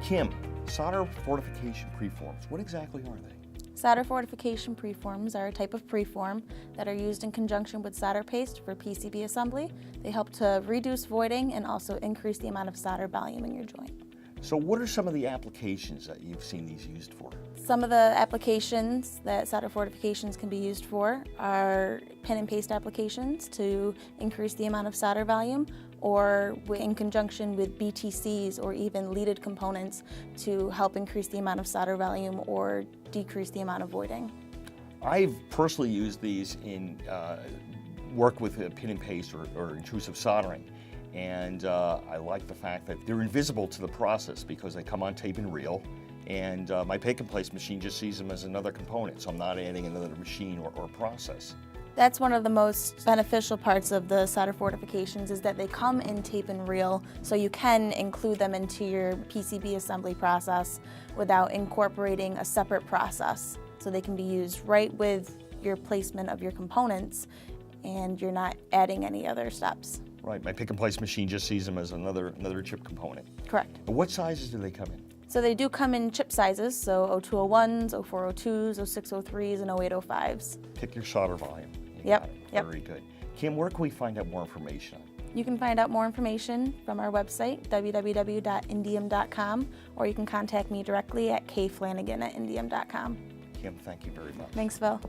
Kim, Solder Fortification Preforms, what exactly are they? Solder Fortification Preforms are a type of preform that are used in conjunction with solder paste for PCB assembly. They help to reduce voiding and also increase the amount of solder volume in your joint. So what are some of the applications that you've seen these used for? Some of the applications that solder fortifications can be used for are pin and paste applications to increase the amount of solder volume, or in conjunction with BTCs or even leaded components to help increase the amount of solder volume or decrease the amount of voiding. I've personally used these in work with pin and paste or intrusive soldering. And I like the fact that they're invisible to the process because they come on tape and reel, and my pick and place machine just sees them as another component, so I'm not adding another machine or process. That's one of the most beneficial parts of the solder fortifications, is that they come in tape and reel, so you can include them into your PCB assembly process without incorporating a separate process. So they can be used right with your placement of your components, and you're not adding any other steps. Right, my pick and place machine just sees them as another chip component. Correct. But what sizes do they come in? So they do come in chip sizes, so 0201s, 0402s, 0603s, and 0805s. Pick your solder volume. Yep. Very good. Kim, where can we find out more information on? You can find out more information from our website, www.indium.com, or you can contact me directly at kflanagan@indium.com. Kim, thank you very much. Thanks, Phil.